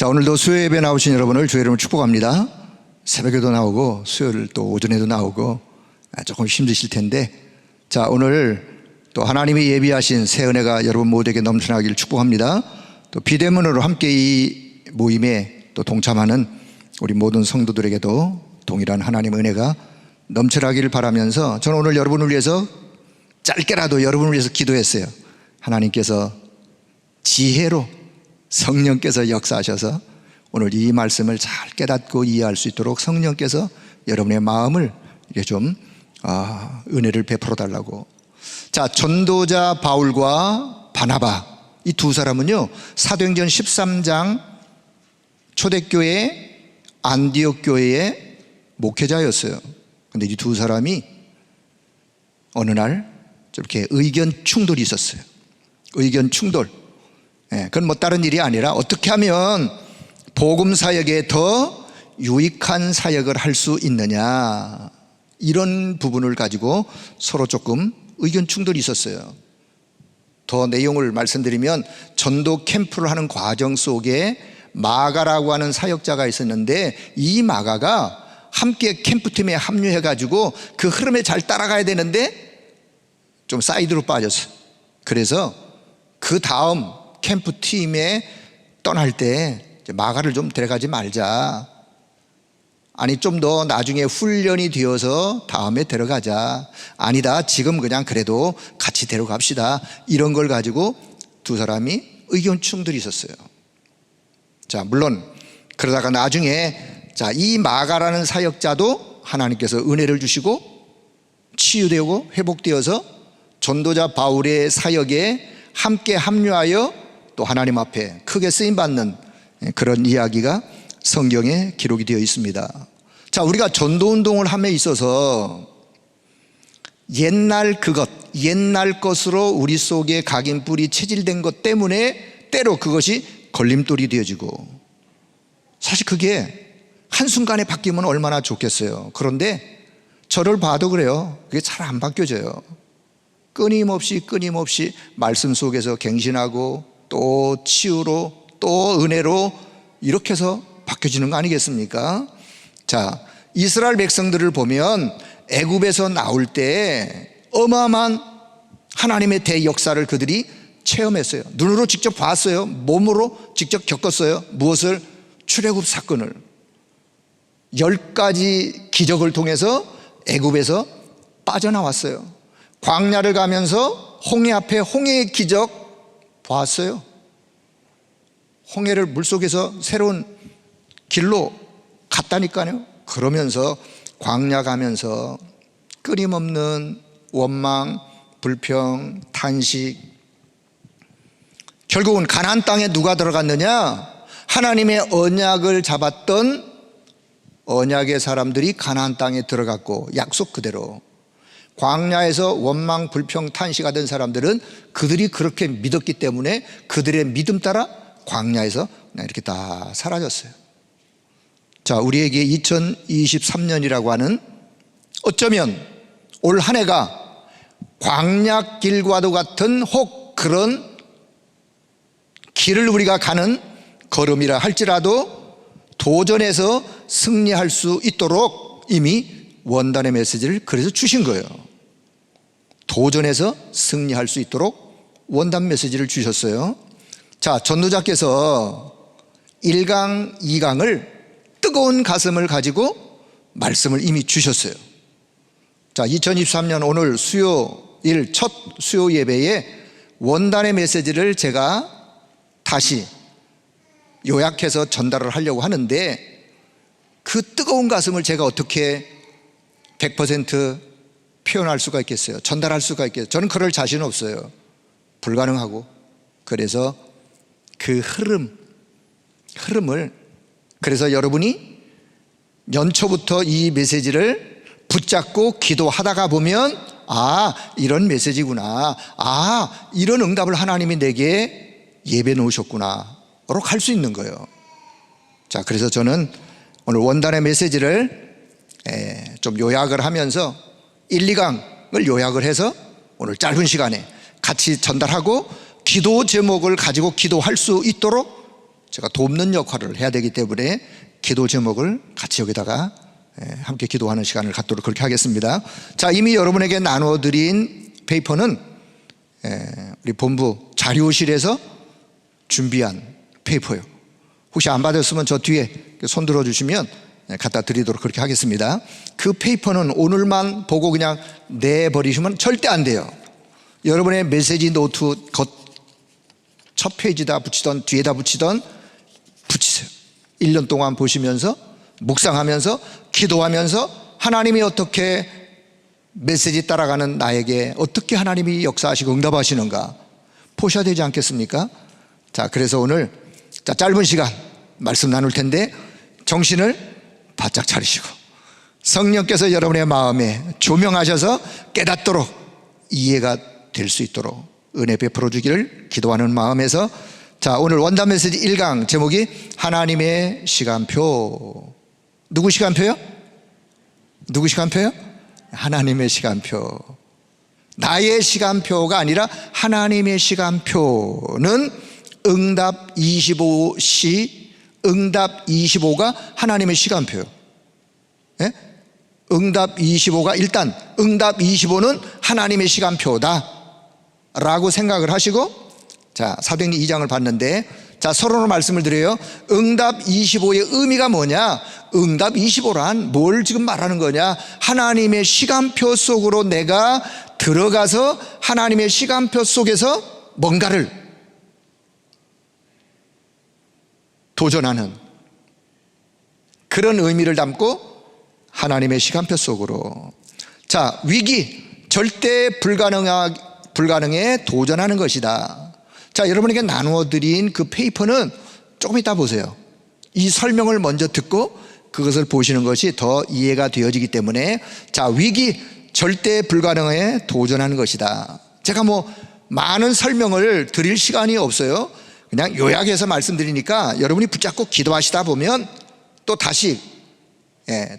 자, 오늘도 수요 예배 나오신 여러분을 주의 이름으로 축복합니다. 새벽에도 나오고 수요일 또 오전에도 나오고 조금 힘드실 텐데, 자, 오늘 또 하나님이 예비하신 새 은혜가 여러분 모두에게 넘쳐나기를 축복합니다. 또 비대면으로 함께 이 모임에 또 동참하는 우리 모든 성도들에게도 동일한 하나님의 은혜가 넘쳐나기를 바라면서, 저는 오늘 여러분을 위해서 짧게라도 여러분을 위해서 기도했어요. 하나님께서 지혜로 성령께서 역사하셔서 오늘 이 말씀을 잘 깨닫고 이해할 수 있도록 성령께서 여러분의 마음을 이렇게 좀 은혜를 베풀어 달라고. 자, 전도자 바울과 바나바, 이 두 사람은요, 사도행전 13장 초대교회 안디옥 교회의 목회자였어요. 근데 이 두 사람이 어느 날 이렇게 의견 충돌이 있었어요. 의견 충돌. 그건 뭐 다른 일이 아니라 어떻게 하면 복음 사역에 더 유익한 사역을 할 수 있느냐, 이런 부분을 가지고 서로 조금 의견 충돌이 있었어요. 더 내용을 말씀드리면, 전도 캠프를 하는 과정 속에 마가라고 하는 사역자가 있었는데, 이 마가가 함께 캠프팀에 합류해 가지고 그 흐름에 잘 따라가야 되는데 좀 사이드로 빠졌어요. 그래서 그 다음 캠프팀에 떠날 때 마가를 좀 데려가지 말자, 아니 좀 더 나중에 훈련이 되어서 다음에 데려가자, 아니다 지금 그냥 그래도 같이 데려갑시다, 이런 걸 가지고 두 사람이 의견 충돌이 있었어요. 자, 물론 그러다가 나중에 이 마가라는 사역자도 하나님께서 은혜를 주시고 치유되고 회복되어서 전도자 바울의 사역에 함께 합류하여 또 하나님 앞에 크게 쓰임받는 그런 이야기가 성경에 기록이 되어 있습니다. 자, 우리가 전도운동을 함에 있어서 옛날 것으로 우리 속에 각인뿌리 체질된 것 때문에 때로 그것이 걸림돌이 되어지고, 사실 그게 한순간에 바뀌면 얼마나 좋겠어요. 그런데 저를 봐도 그래요. 그게 잘 안 바뀌어져요. 끊임없이 말씀 속에서 갱신하고 또 치유로 또 은혜로 이렇게 해서 바뀌어지는 거 아니겠습니까? 자, 이스라엘 백성들을 보면 애굽에서 나올 때 어마어마한 하나님의 대역사를 그들이 체험했어요. 눈으로 직접 봤어요. 몸으로 직접 겪었어요. 무엇을? 출애굽 사건을. 10가지 기적을 통해서 애굽에서 빠져나왔어요. 광야를 가면서 홍해 앞에 홍해의 기적 봤어요. 홍해를 물속에서 새로운 길로 갔다니까요. 그러면서 광야 가면서 끊임없는 원망, 불평, 탄식. 결국은 가나안 땅에 누가 들어갔느냐? 하나님의 언약을 잡았던 언약의 사람들이 가나안 땅에 들어갔고, 약속 그대로. 광야에서 원망, 불평, 탄식하던 사람들은 그들이 그렇게 믿었기 때문에 그들의 믿음 따라 광야에서 그냥 이렇게 다 사라졌어요. 자, 우리에게 2023년이라고 하는, 어쩌면 올 한 해가 광야길과도 같은 혹 그런 길을 우리가 가는 걸음이라 할지라도 도전해서 승리할 수 있도록 이미 원단의 메시지를 그래서 주신 거예요. 도전해서 승리할 수 있도록 원단 메시지를 주셨어요. 자, 전도자께서 1강, 2강을 뜨거운 가슴을 가지고 말씀을 이미 주셨어요. 자, 2023년 오늘 수요일 첫 수요 예배에 원단의 메시지를 제가 다시 요약해서 전달을 하려고 하는데, 그 뜨거운 가슴을 제가 어떻게 100% 표현할 수가 있겠어요? 전달할 수가 있겠어요? 저는 그럴 자신 없어요. 불가능하고. 그래서 그 흐름을, 그래서 여러분이 연초부터 이 메시지를 붙잡고 기도하다가 보면, 이런 메시지구나, 이런 응답을 하나님이 내게 예배 놓으셨구나 로 갈 수 있는 거예요. 자, 그래서 저는 오늘 원단의 메시지를 좀 요약을 하면서 1, 2강을 요약을 해서 오늘 짧은 시간에 같이 전달하고 기도 제목을 가지고 기도할 수 있도록 제가 돕는 역할을 해야 되기 때문에 기도 제목을 같이 여기다가 함께 기도하는 시간을 갖도록 그렇게 하겠습니다. 자, 이미 여러분에게 나눠드린 페이퍼는 우리 본부 자료실에서 준비한 페이퍼예요. 혹시 안 받았으면 저 뒤에 손 들어주시면 갖다 드리도록 그렇게 하겠습니다. 그 페이퍼는 오늘만 보고 그냥 내버리시면 절대 안 돼요. 여러분의 메시지 노트 첫 페이지다 붙이던 뒤에다 붙이던 붙이세요. 1년 동안 보시면서 묵상하면서 기도하면서 하나님이 어떻게 메시지 따라가는 나에게 어떻게 하나님이 역사하시고 응답하시는가 보셔야 되지 않겠습니까? 자, 그래서 오늘 짧은 시간 말씀 나눌 텐데 정신을 바짝 차리시고 성령께서 여러분의 마음에 조명하셔서 깨닫도록 이해가 될 수 있도록 은혜 베풀어 주기를 기도하는 마음에서, 자, 오늘 원단 메시지 1강 제목이 하나님의 시간표. 누구 시간표요? 누구 시간표요? 하나님의 시간표. 나의 시간표가 아니라 하나님의 시간표는 응답 25시, 응답 25가 하나님의 시간표예요. 예? 응답 25가 일단 응답 25는 하나님의 시간표다 라고 생각을 하시고, 자, 사도행전 2장을 봤는데, 자, 서론으로 말씀을 드려요. 응답 25의 의미가 뭐냐? 응답 25란 뭘 지금 말하는 거냐? 하나님의 시간표 속으로 내가 들어가서 하나님의 시간표 속에서 뭔가를 도전하는 그런 의미를 담고 하나님의 시간표 속으로. 자, 위기, 절대 불가능에 도전하는 것이다. 자, 여러분에게 나누어 드린 그 페이퍼는 조금 이따 보세요. 이 설명을 먼저 듣고 그것을 보시는 것이 더 이해가 되어지기 때문에, 자, 위기, 절대 불가능에 도전하는 것이다. 제가 많은 설명을 드릴 시간이 없어요. 그냥 요약해서 말씀드리니까 여러분이 붙잡고 기도하시다 보면 또 다시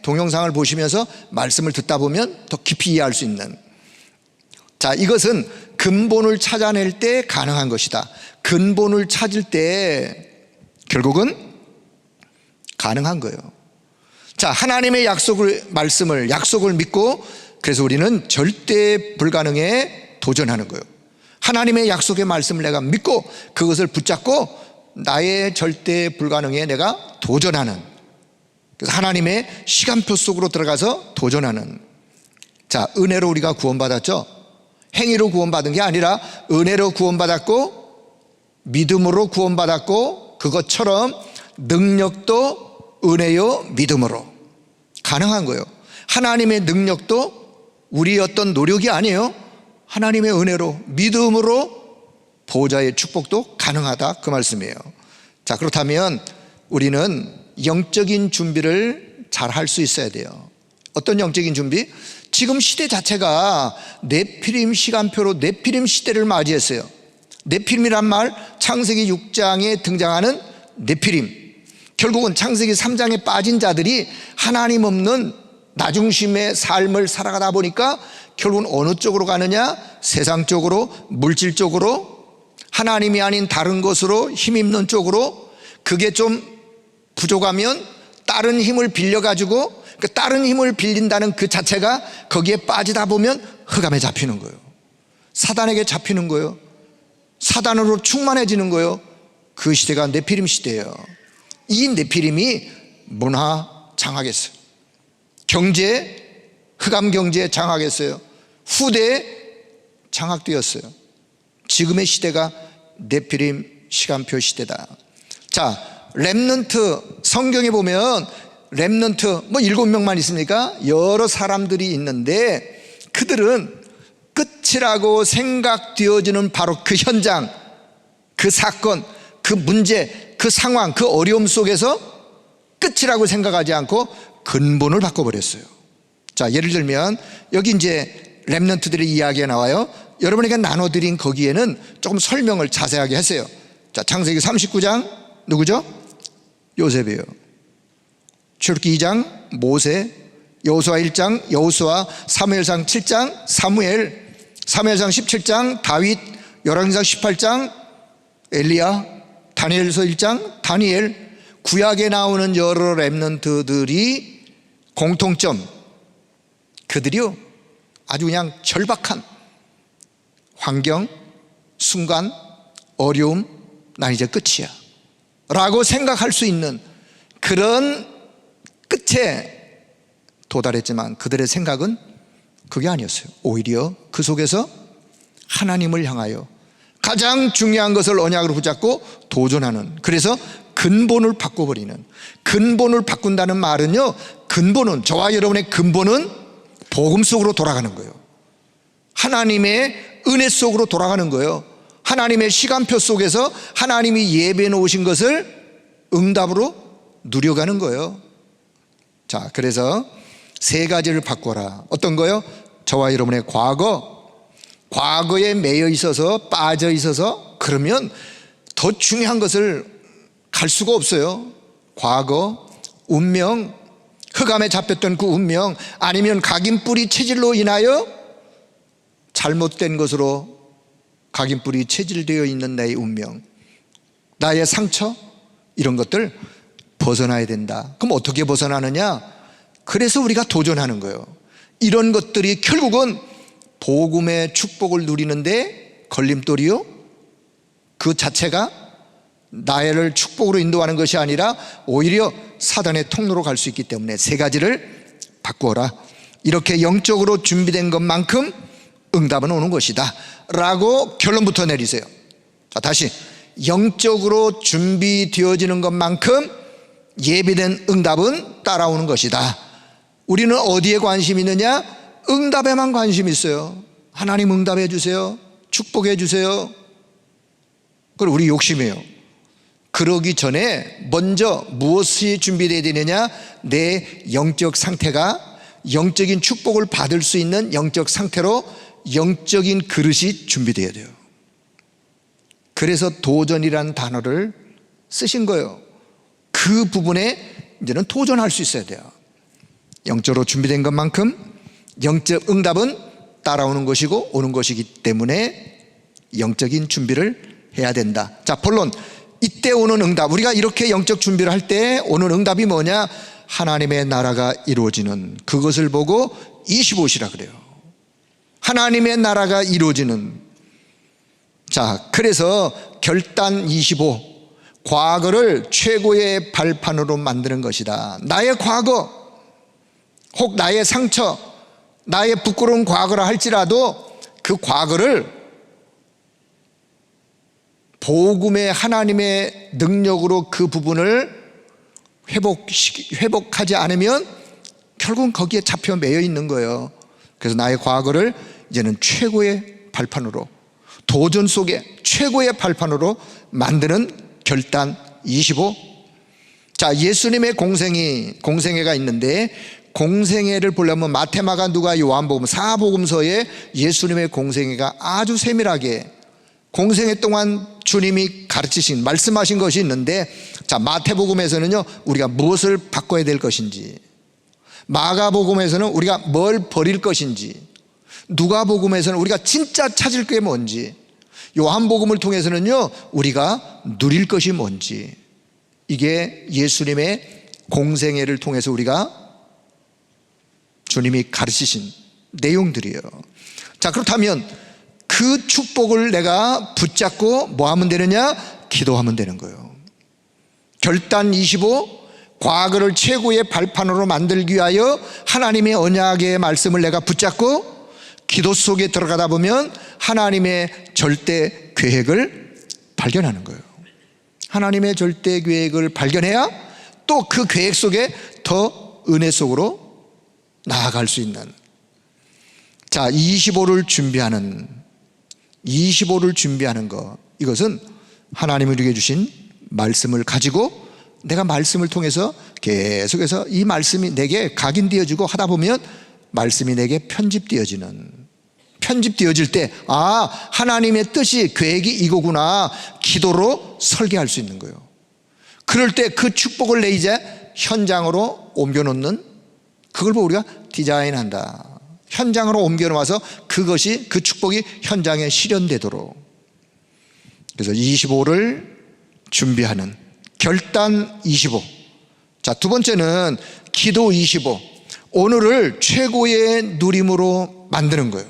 동영상을 보시면서 말씀을 듣다 보면 더 깊이 이해할 수 있는, 자, 이것은 근본을 찾아낼 때 가능한 것이다. 근본을 찾을 때 결국은 가능한 거예요. 자, 하나님의 약속을 믿고, 그래서 우리는 절대 불가능에 도전하는 거예요. 하나님의 약속의 말씀을 내가 믿고 그것을 붙잡고 나의 절대 불가능에 내가 도전하는, 그래서 하나님의 시간표 속으로 들어가서 도전하는. 자, 은혜로 우리가 구원받았죠. 행위로 구원받은 게 아니라 은혜로 구원받았고 믿음으로 구원받았고, 그것처럼 능력도 은혜요 믿음으로 가능한 거예요. 하나님의 능력도 우리의 어떤 노력이 아니에요. 하나님의 은혜로 믿음으로 보호자의 축복도 가능하다, 그 말씀이에요. 자, 그렇다면 우리는 영적인 준비를 잘 할 수 있어야 돼요. 어떤 영적인 준비? 지금 시대 자체가 네피림 시간표로 네피림 시대를 맞이했어요. 네피림이란 말, 창세기 6장에 등장하는 네피림, 결국은 창세기 3장에 빠진 자들이 하나님 없는 나중심의 삶을 살아가다 보니까 결국은 어느 쪽으로 가느냐? 세상 쪽으로, 물질 쪽으로, 하나님이 아닌 다른 것으로, 힘있는 쪽으로. 그게 좀 부족하면 다른 힘을 빌려가지고, 그 다른 힘을 빌린다는 그 자체가 거기에 빠지다 보면 흑암에 잡히는 거예요. 사단에게 잡히는 거예요. 사단으로 충만해지는 거예요. 그 시대가 네피림 시대예요. 이 네피림이 문화 장악했어요. 경제, 흑암 경제에 장악했어요. 후대에 장악되었어요. 지금의 시대가 네피림 시간표 시대다. 자, 렘넌트, 성경에 보면 렘넌트 7명만 있습니까? 여러 사람들이 있는데 그들은 끝이라고 생각되어지는 바로 그 현장, 그 사건, 그 문제, 그 상황, 그 어려움 속에서 끝이라고 생각하지 않고 근본을 바꿔버렸어요. 자, 예를 들면 여기 이제 렘넌트들의 이야기가 나와요. 여러분에게 나눠드린 거기에는 조금 설명을 자세하게 했어요. 자, 창세기 39장 누구죠? 요셉이에요. 출애굽기 2장 모세, 여호수아 1장 여호수아, 사무엘상 7장 사무엘, 사무엘상 17장 다윗, 열왕기상 18장 엘리야, 다니엘서 1장 다니엘 구약에 나오는 여러 렘넌트들이 공통점, 그들이요 아주 그냥 절박한 환경, 순간, 어려움, 난 이제 끝이야 라고 생각할 수 있는 그런 끝에 도달했지만 그들의 생각은 그게 아니었어요. 오히려 그 속에서 하나님을 향하여 가장 중요한 것을 언약으로 붙잡고 도전하는, 그래서 근본을 바꿔버리는, 근본을 바꾼다는 말은요, 근본은, 저와 여러분의 근본은 복음 속으로 돌아가는 거예요. 하나님의 은혜 속으로 돌아가는 거예요. 하나님의 시간표 속에서 하나님이 예배해 놓으신 것을 응답으로 누려가는 거예요. 자, 그래서 세 가지를 바꿔라. 어떤 거요? 저와 여러분의 과거에 매여 있어서 빠져 있어서 그러면 더 중요한 것을 갈 수가 없어요. 과거, 운명, 흑암에 잡혔던 그 운명, 아니면 각인뿌리 체질로 인하여 잘못된 것으로 각인뿌리 체질되어 있는 나의 운명, 나의 상처, 이런 것들 벗어나야 된다. 그럼 어떻게 벗어나느냐? 그래서 우리가 도전하는 거예요. 이런 것들이 결국은 복음의 축복을 누리는데 걸림돌이요, 그 자체가 나를 축복으로 인도하는 것이 아니라 오히려 사단의 통로로 갈 수 있기 때문에 세 가지를 바꾸어라. 이렇게 영적으로 준비된 것만큼 응답은 오는 것이다 라고 결론부터 내리세요. 자, 다시 영적으로 준비되어지는 것만큼 예비된 응답은 따라오는 것이다. 우리는 어디에 관심이 있느냐? 응답에만 관심이 있어요. 하나님 응답해 주세요, 축복해 주세요. 그걸 우리 욕심이에요. 그러기 전에 먼저 무엇이 준비되어야 되느냐? 내 영적 상태가 영적인 축복을 받을 수 있는 영적 상태로 영적인 그릇이 준비되어야 돼요. 그래서 도전이라는 단어를 쓰신 거예요. 그 부분에 이제는 도전할 수 있어야 돼요. 영적으로 준비된 것만큼 영적 응답은 따라오는 것이고 오는 것이기 때문에 영적인 준비를 해야 된다. 자, 본론, 이때 오는 응답, 우리가 이렇게 영적 준비를 할 때 오는 응답이 뭐냐? 하나님의 나라가 이루어지는, 그것을 보고 25시라 그래요. 하나님의 나라가 이루어지는. 자, 그래서 결단 25, 과거를 최고의 발판으로 만드는 것이다. 나의 과거, 혹 나의 상처, 나의 부끄러운 과거라 할지라도 그 과거를 복음의 하나님의 능력으로 그 부분을 회복하지 않으면 결국은 거기에 잡혀 매여 있는 거예요. 그래서 나의 과거를 이제는 최고의 발판으로, 도전 속에 최고의 발판으로 만드는 결단 25. 자, 예수님의 공생애가 있는데, 공생애를 보려면 마태, 마가, 누가, 요한복음 4복음서에 예수님의 공생애가 아주 세밀하게 공생애 동안 주님이 가르치신, 말씀하신 것이 있는데, 자, 마태복음에서는요 우리가 무엇을 바꿔야 될 것인지, 마가복음에서는 우리가 뭘 버릴 것인지, 누가복음에서는 우리가 진짜 찾을 게 뭔지, 요한복음을 통해서는요 우리가 누릴 것이 뭔지, 이게 예수님의 공생애를 통해서 우리가 주님이 가르치신 내용들이에요. 자, 그렇다면 그 축복을 내가 붙잡고 뭐 하면 되느냐? 기도하면 되는 거예요. 결단 25, 과거를 최고의 발판으로 만들기 위하여 하나님의 언약의 말씀을 내가 붙잡고 기도 속에 들어가다 보면 하나님의 절대 계획을 발견하는 거예요. 하나님의 절대 계획을 발견해야 또 그 계획 속에 더 은혜 속으로 나아갈 수 있는. 자, 25를 준비하는 것, 이것은 하나님이 우리에게 주신 말씀을 가지고 내가 말씀을 통해서 계속해서 이 말씀이 내게 각인되어지고 하다 보면 말씀이 내게 편집되어질 때, 아, 하나님의 뜻이, 계획이 이거구나, 기도로 설계할 수 있는 거예요. 그럴 때 그 축복을 내 이제 현장으로 옮겨놓는, 그걸 보고 우리가 디자인한다. 현장으로 옮겨놓아서 그것이, 그 축복이 현장에 실현되도록. 그래서 25를 준비하는 결단 25. 자, 두 번째는 기도 25. 오늘을 최고의 누림으로 만드는 거예요.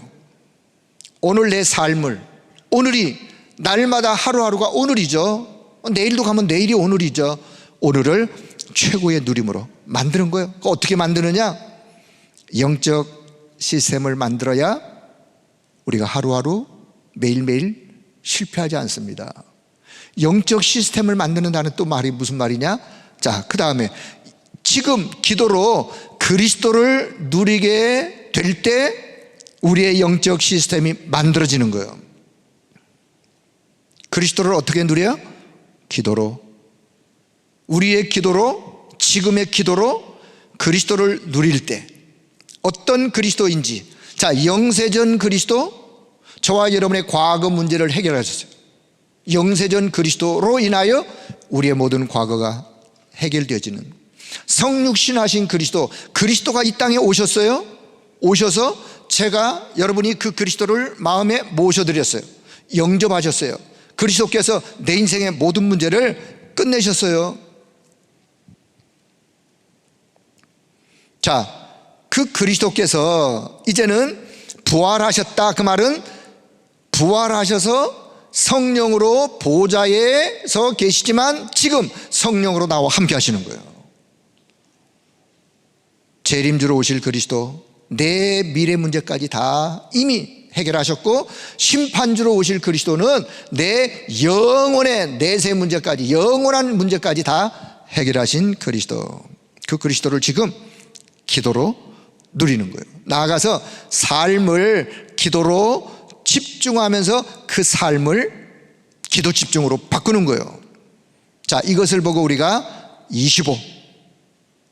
오늘 내 삶을, 오늘이 날마다 하루하루가 오늘이죠. 내일도 가면 내일이 오늘이죠. 오늘을 최고의 누림으로 만드는 거예요. 어떻게 만드느냐? 영적 시스템을 만들어야 우리가 하루하루 매일매일 실패하지 않습니다. 영적 시스템을 만드는다는 또 말이 무슨 말이냐? 자, 그 다음에 지금 기도로 그리스도를 누리게 될 때 우리의 영적 시스템이 만들어지는 거예요. 그리스도를 어떻게 누려요? 기도로. 우리의 기도로, 지금의 기도로 그리스도를 누릴 때 어떤 그리스도인지. 자, 영세전 그리스도, 저와 여러분의 과거 문제를 해결하셨어요. 영세전 그리스도로 인하여 우리의 모든 과거가 해결되어지는 성육신하신 그리스도, 그리스도가 이 땅에 오셨어요. 오셔서 제가 여러분이 그 그리스도를 마음에 모셔드렸어요. 영접하셨어요. 그리스도께서 내 인생의 모든 문제를 끝내셨어요. 자, 그 그리스도께서 이제는 부활하셨다. 그 말은 부활하셔서 성령으로 보좌에서 계시지만 지금 성령으로 나와 함께 하시는 거예요. 재림주로 오실 그리스도, 내 미래 문제까지 다 이미 해결하셨고, 심판주로 오실 그리스도는 내 영혼의 내세 문제까지, 영원한 문제까지 다 해결하신 그리스도. 그 그리스도를 지금 기도로 누리는 거예요. 나아가서 삶을 기도로 집중하면서 그 삶을 기도 집중으로 바꾸는 거예요. 자, 이것을 보고 우리가 25,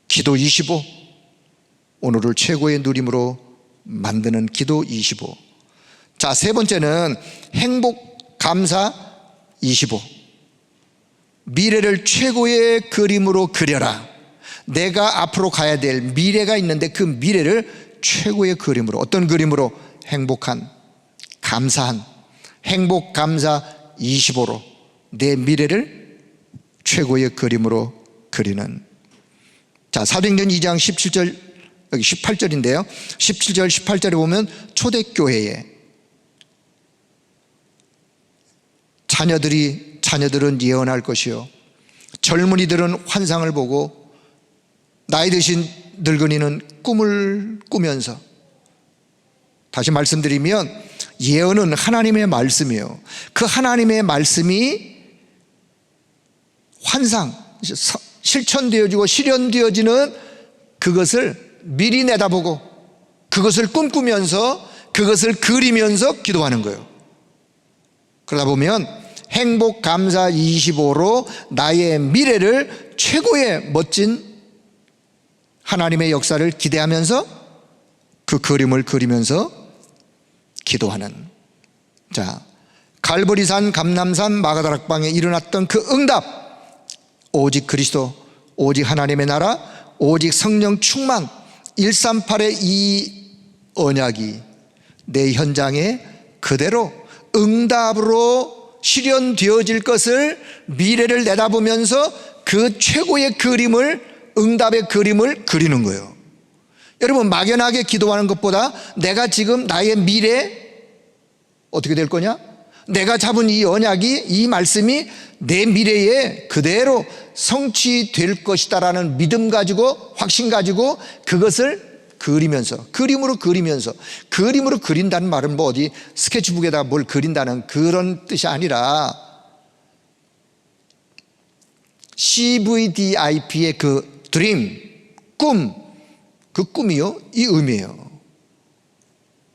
기도 25, 오늘을 최고의 누림으로 만드는 기도 25. 자, 세 번째는 행복 감사 25. 미래를 최고의 그림으로 그려라. 내가 앞으로 가야 될 미래가 있는데 그 미래를 최고의 그림으로, 어떤 그림으로? 행복한, 감사한, 행복 감사 25로 내 미래를 최고의 그림으로 그리는. 자, 사도행전 2장 17절, 여기 18절인데요 17절 18절에 보면 초대교회에 자녀들은 예언할 것이요, 젊은이들은 환상을 보고, 나이 드신 늙은이는 꿈을 꾸면서. 다시 말씀드리면 예언은 하나님의 말씀이에요. 그 하나님의 말씀이 환상, 실천되어지고 실현되어지는 그것을 미리 내다보고 그것을 꿈꾸면서 그것을 그리면서 기도하는 거예요. 그러다 보면 행복 감사 25로 나의 미래를 최고의 멋진 하나님의 역사를 기대하면서 그 그림을 그리면서 기도하는. 자, 갈보리산, 감람산, 마가다락방에 일어났던 그 응답, 오직 그리스도, 오직 하나님의 나라, 오직 성령 충만, 138의 이 언약이 내 현장에 그대로 응답으로 실현되어질 것을 미래를 내다보면서 그 최고의 그림을, 응답의 그림을 그리는 거예요. 여러분, 막연하게 기도하는 것보다 내가 지금 나의 미래 어떻게 될 거냐? 내가 잡은 이 언약이, 이 말씀이 내 미래에 그대로 성취될 것이다라는 믿음 가지고, 확신 가지고 그것을 그리면서, 그림으로 그린다는 말은 뭐 어디 스케치북에다 뭘 그린다는 그런 뜻이 아니라 CVDIP의 그 드림, 꿈, 그 꿈이요, 이 의미예요.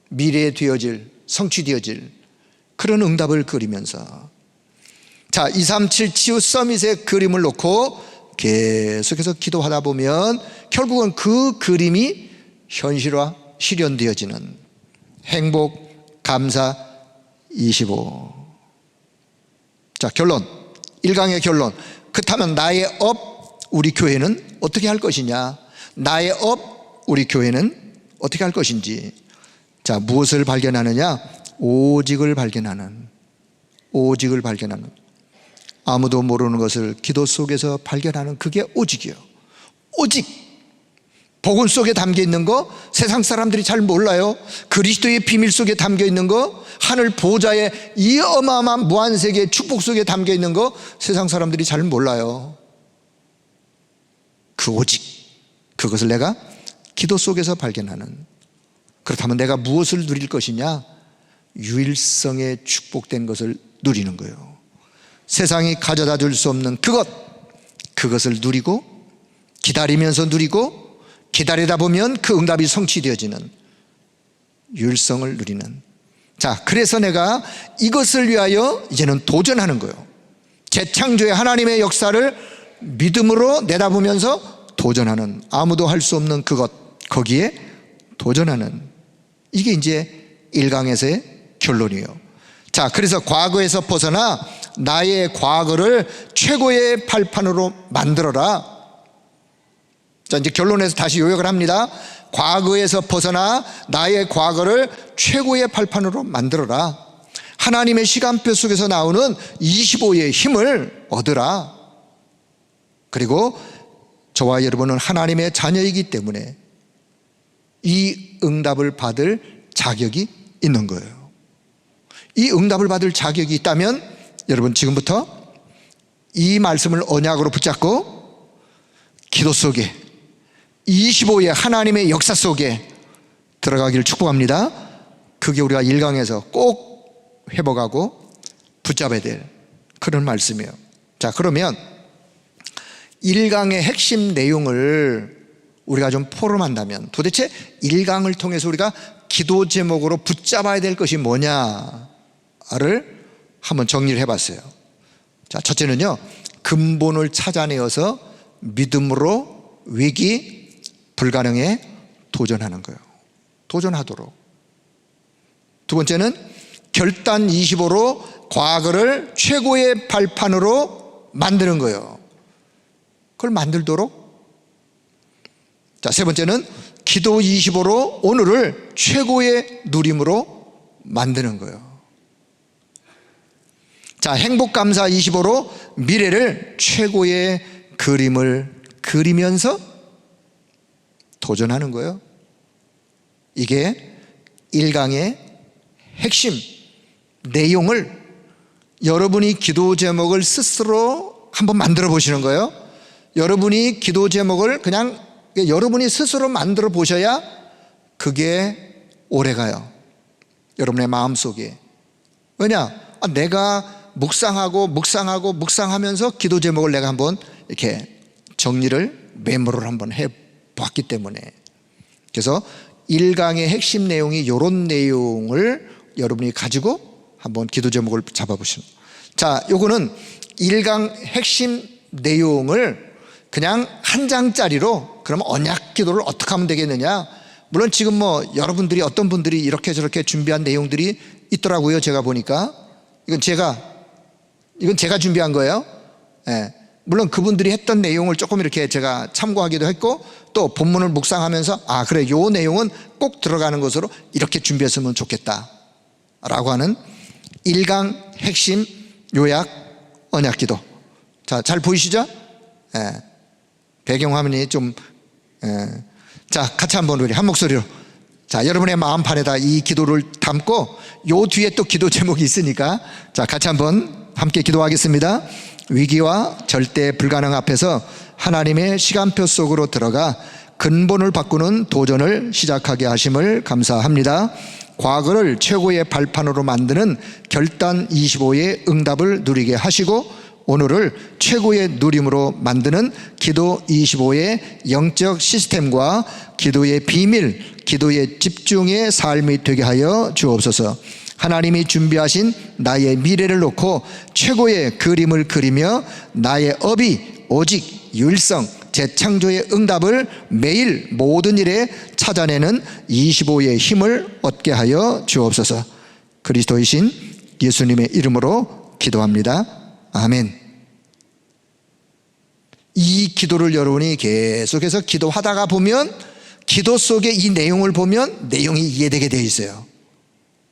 미래에 되어질, 성취되어질 그런 응답을 그리면서. 자, 237 치유 서밋의 그림을 놓고 계속해서 기도하다 보면 결국은 그 그림이 현실화, 실현되어지는 행복 감사 25. 자, 결론, 1강의 결론. 그렇다면 나의 업, 우리 교회는 어떻게 할 것이냐? 나의 업, 우리 교회는 어떻게 할 것인지. 자, 무엇을 발견하느냐? 오직을 발견하는. 아무도 모르는 것을 기도 속에서 발견하는 그게 오직이요. 오직 복음 속에 담겨 있는 거 세상 사람들이 잘 몰라요. 그리스도의 비밀 속에 담겨 있는 거, 하늘 보좌의 이 어마어마한 무한세계의 축복 속에 담겨 있는 거 세상 사람들이 잘 몰라요. 그 오직, 그것을 내가 기도 속에서 발견하는. 그렇다면 내가 무엇을 누릴 것이냐? 유일성에 축복된 것을 누리는 거예요. 세상이 가져다 줄 수 없는 그것을 누리고, 기다리면서 누리고, 기다리다 보면 그 응답이 성취되어지는 유일성을 누리는. 자, 그래서 내가 이것을 위하여 이제는 도전하는 거예요. 재창조의 하나님의 역사를 믿음으로 내다보면서 도전하는, 아무도 할 수 없는 거기에 도전하는, 이게 이제 1강에서의 결론이에요. 자, 그래서 과거에서 벗어나 나의 과거를 최고의 발판으로 만들어라. 자, 이제 결론에서 다시 요약을 합니다. 과거에서 벗어나 나의 과거를 최고의 발판으로 만들어라. 하나님의 시간표 속에서 나오는 25의 힘을 얻으라. 그리고 저와 여러분은 하나님의 자녀이기 때문에 이 응답을 받을 자격이 있는 거예요. 이 응답을 받을 자격이 있다면 여러분 지금부터 이 말씀을 언약으로 붙잡고 기도 속에 25의 하나님의 역사 속에 들어가기를 축복합니다. 그게 우리가 1강에서 꼭 회복하고 붙잡아야 될 그런 말씀이에요. 자, 그러면 1강의 핵심 내용을 우리가 좀 포럼한다면 도대체 1강을 통해서 우리가 기도 제목으로 붙잡아야 될 것이 뭐냐를 한번 정리를 해봤어요. 자, 첫째는요, 근본을 찾아내어서 믿음으로 위기 불가능에 도전하는 거예요. 도전하도록. 두 번째는 결단 25로 과거를 최고의 발판으로 만드는 거예요. 그걸 만들도록. 자, 세 번째는 기도 25로 오늘을 최고의 누림으로 만드는 거예요. 자, 행복감사 25로 미래를 최고의 그림을 그리면서 도전하는 거예요. 이게 1강의 핵심 내용을 여러분이 기도 제목을 스스로 한번 만들어 보시는 거예요. 여러분이 기도 제목을 그냥 여러분이 스스로 만들어 보셔야 그게 오래가요. 여러분의 마음속에. 왜냐? 내가 묵상하면서 기도 제목을 내가 한번 이렇게 정리를 메모를 한번 해봤기 때문에. 그래서 1강의 핵심 내용이 이런 내용을 여러분이 가지고 한번 기도 제목을 잡아보시는 거예요. 자, 요거는 1강 핵심 내용을 그냥 한 장짜리로, 그러면 언약 기도를 어떻게 하면 되겠느냐? 물론 지금 여러분들이 어떤 분들이 이렇게 저렇게 준비한 내용들이 있더라고요. 제가 보니까 이건 제가 준비한 거예요. 예. 물론 그분들이 했던 내용을 조금 이렇게 제가 참고하기도 했고, 또 본문을 묵상하면서 그래, 요 내용은 꼭 들어가는 것으로 이렇게 준비했으면 좋겠다 라고 하는 1강 핵심 요약 언약 기도. 자, 잘 보이시죠? 예. 배경화면이 좀 자, 같이 한번 우리 한 목소리로. 자, 여러분의 마음판에다 이 기도를 담고 요 뒤에 또 기도 제목이 있으니까 자, 같이 한번 함께 기도하겠습니다. 위기와 절대 불가능 앞에서 하나님의 시간표 속으로 들어가 근본을 바꾸는 도전을 시작하게 하심을 감사합니다. 과거를 최고의 발판으로 만드는 결단 25의 응답을 누리게 하시고, 오늘을 최고의 누림으로 만드는 기도 25의 영적 시스템과 기도의 비밀, 기도의 집중의 삶이 되게 하여 주옵소서. 하나님이 준비하신 나의 미래를 놓고 최고의 그림을 그리며 나의 업이 오직 유일성, 재창조의 응답을 매일 모든 일에 찾아내는 25의 힘을 얻게 하여 주옵소서. 그리스도이신 예수님의 이름으로 기도합니다. 아멘. 이 기도를 여러분이 계속해서 기도하다가 보면, 기도 속에 이 내용을 보면 내용이 이해되게 되어 있어요.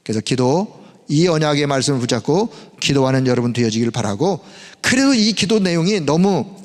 그래서 기도 이 언약의 말씀을 붙잡고 기도하는 여러분 되어지길 바라고, 그래도 이 기도 내용이 너무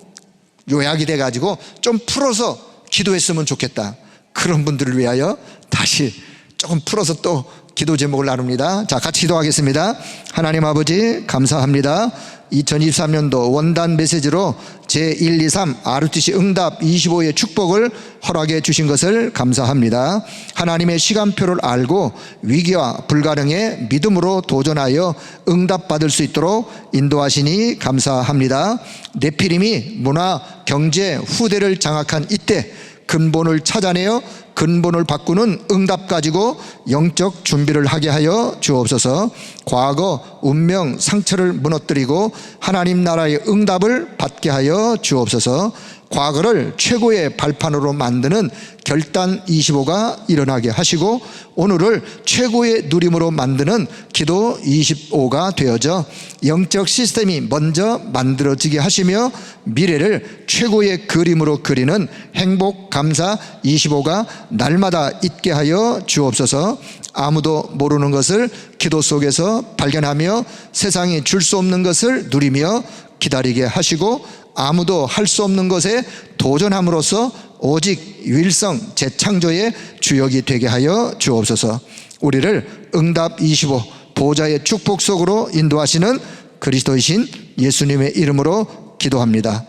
요약이 돼가지고 좀 풀어서 기도했으면 좋겠다, 그런 분들을 위하여 다시 조금 풀어서 또 기도 제목을 나눕니다. 자, 같이 기도하겠습니다. 하나님 아버지, 감사합니다. 2023년도 원단 메시지로 제123 RUTC 응답 25의 축복을 허락해 주신 것을 감사합니다. 하나님의 시간표를 알고 위기와 불가능에 믿음으로 도전하여 응답받을 수 있도록 인도하시니 감사합니다. 네피림이 문화, 경제, 후대를 장악한 이때 근본을 찾아내어 근본을 바꾸는 응답 가지고 영적 준비를 하게 하여 주옵소서. 과거 운명 상처를 무너뜨리고 하나님 나라의 응답을 받게 하여 주옵소서. 과거를 최고의 발판으로 만드는 결단 25가 일어나게 하시고 오늘을 최고의 누림으로 만드는 기도 25가 되어져 영적 시스템이 먼저 만들어지게 하시며 미래를 최고의 그림으로 그리는 행복 감사 25가 날마다 있게 하여 주옵소서. 아무도 모르는 것을 기도 속에서 발견하며 세상이 줄 수 없는 것을 누리며 기다리게 하시고 아무도 할 수 없는 것에 도전함으로써 오직 유일성 재창조의 주역이 되게 하여 주옵소서. 우리를 응답 25 보좌의 축복 속으로 인도하시는 그리스도이신 예수님의 이름으로 기도합니다.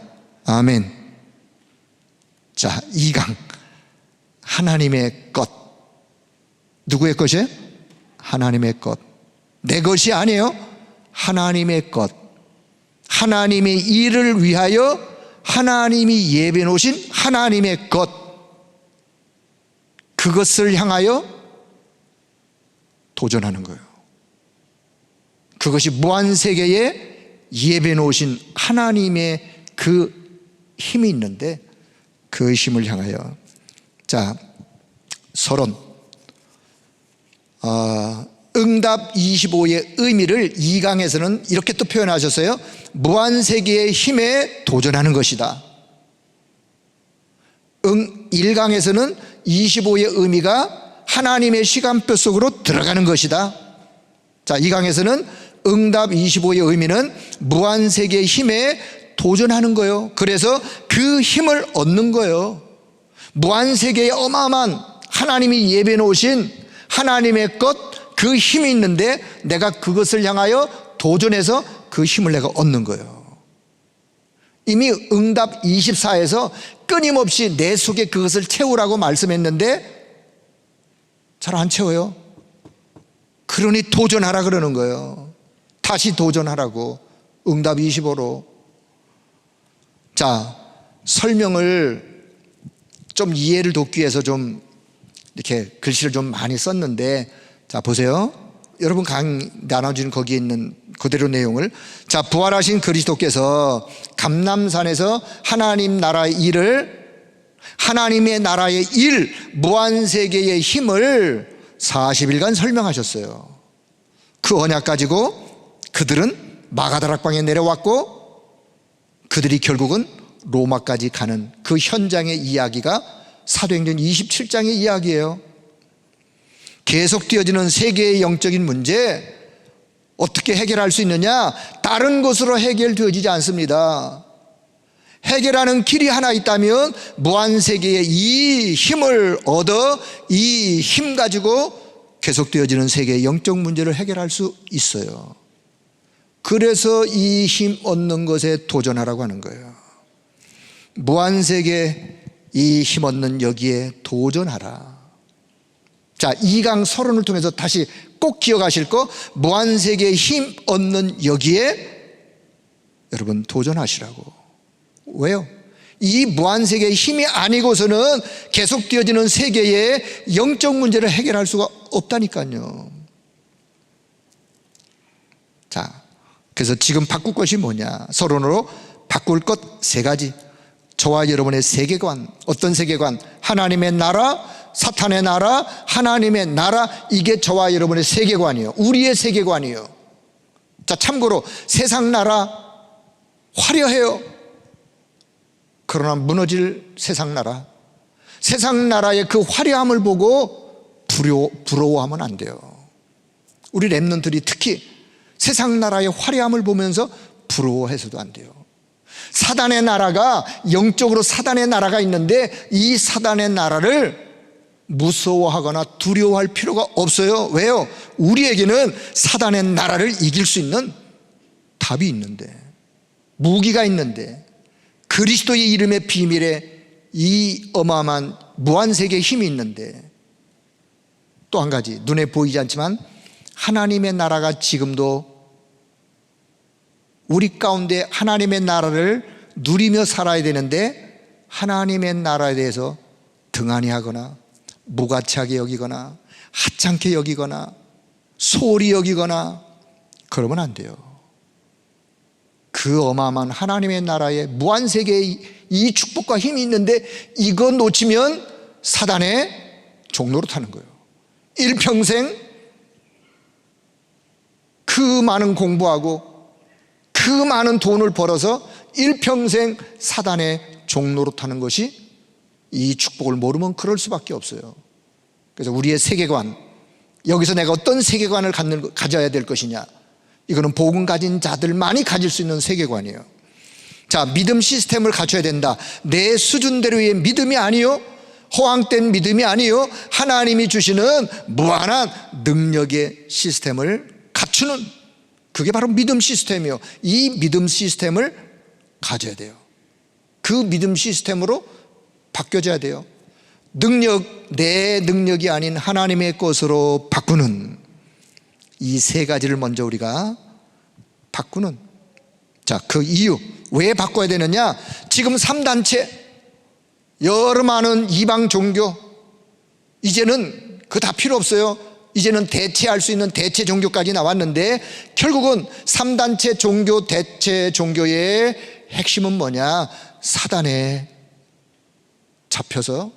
아멘. 자, 2강 하나님의 것. 누구의 것이에요? 하나님의 것. 내 것이 아니에요. 하나님의 것. 하나님의 일을 위하여 하나님이 예비해 놓으신 하나님의 것, 그것을 향하여 도전하는 거예요. 그것이 무한세계에 예비해 놓으신 하나님의 그 힘이 있는데 그 힘을 향하여. 자, 서론 응답 25의 의미를 2강에서는 이렇게 또 표현하셨어요. 무한세계의 힘에 도전하는 것이다. 1강에서는 25의 의미가 하나님의 시간표 속으로 들어가는 것이다. 자, 2강에서는 응답 25의 의미는 무한세계의 힘에 도전하는 거예요. 그래서 그 힘을 얻는 거예요. 무한세계의 어마어마한 하나님이 예배해 놓으신 하나님의 것, 그 힘이 있는데 내가 그것을 향하여 도전해서 그 힘을 내가 얻는 거예요. 이미 응답 24에서 끊임없이 내 속에 그것을 채우라고 말씀했는데 잘 안 채워요. 그러니 도전하라 그러는 거예요. 다시 도전하라고. 응답 25로. 자, 설명을 좀 이해를 돕기 위해서 좀 이렇게 글씨를 좀 많이 썼는데, 자, 보세요. 여러분 나눠주는 거기에 있는 그대로 내용을. 자, 부활하신 그리스도께서 감람산에서 하나님 나라의 일을, 하나님의 나라의 일, 무한세계의 힘을 40일간 설명하셨어요. 그 언약 가지고 그들은 마가다락방에 내려왔고 그들이 결국은 로마까지 가는 그 현장의 이야기가 사도행전 27장의 이야기예요. 계속 되어지는 세계의 영적인 문제 어떻게 해결할 수 있느냐? 다른 것으로 해결되어지지 않습니다. 해결하는 길이 하나 있다면 무한세계의 이 힘을 얻어 이 힘 가지고 계속 되어지는 세계의 영적 문제를 해결할 수 있어요. 그래서 이 힘 얻는 것에 도전하라고 하는 거예요. 무한세계 이 힘 얻는 여기에 도전하라. 자, 2강 서론을 통해서 다시 꼭 기억하실 거, 무한세계의 힘 얻는 여기에 여러분 도전하시라고. 왜요? 이 무한세계의 힘이 아니고서는 계속 되어지는 세계의 영적 문제를 해결할 수가 없다니까요. 자, 그래서 지금 바꿀 것이 뭐냐? 서론으로 바꿀 것 3가지. 저와 여러분의 세계관. 어떤 세계관? 하나님의 나라, 사탄의 나라, 하나님의 나라. 이게 저와 여러분의 세계관이에요. 우리의 세계관이에요. 자, 참고로 세상 나라 화려해요. 그러나 무너질 세상 나라, 세상 나라의 그 화려함을 보고 부러워하면 안 돼요. 우리 렘넌트들이 특히 세상 나라의 화려함을 보면서 부러워해서도 안 돼요. 사단의 나라가, 영적으로 사단의 나라가 있는데 이 사단의 나라를 무서워하거나 두려워할 필요가 없어요. 왜요? 우리에게는 사단의 나라를 이길 수 있는 답이 있는데, 무기가 있는데, 그리스도의 이름의 비밀에 이 어마어마한 무한세계의 힘이 있는데, 또 한 가지, 눈에 보이지 않지만 하나님의 나라가 지금도 우리 가운데 하나님의 나라를 누리며 살아야 되는데, 하나님의 나라에 대해서 등한히 하거나 무가치하게 여기거나 하찮게 여기거나 소홀히 여기거나 그러면 안 돼요. 그 어마어마한 하나님의 나라의 무한세계의 이 축복과 힘이 있는데, 이거 놓치면 사단의 종로로 타는 거예요. 일평생 그 많은 공부하고 그 많은 돈을 벌어서 일평생 사단의 종로로 타는 것이, 이 축복을 모르면 그럴 수밖에 없어요. 그래서 우리의 세계관, 여기서 내가 어떤 세계관을 가져야 될 것이냐, 이거는 복음 가진 자들만이 가질 수 있는 세계관이에요. 자, 믿음 시스템을 갖춰야 된다. 내 수준대로의 믿음이 아니요, 허황된 믿음이 아니요, 하나님이 주시는 무한한 능력의 시스템을 갖추는, 그게 바로 믿음 시스템이요. 이 믿음 시스템을 가져야 돼요. 그 믿음 시스템으로 바뀌어져야 돼요. 능력, 내 능력이 아닌 하나님의 것으로 바꾸는, 이 세 가지를 먼저 우리가 바꾸는. 자, 그 이유, 왜 바꿔야 되느냐? 지금 3단체, 여러 많은 이방 종교, 이제는 그 다 필요 없어요. 이제는 대체할 수 있는 대체 종교까지 나왔는데, 결국은 3단체 종교, 대체 종교의 핵심은 뭐냐? 사단에 잡혀서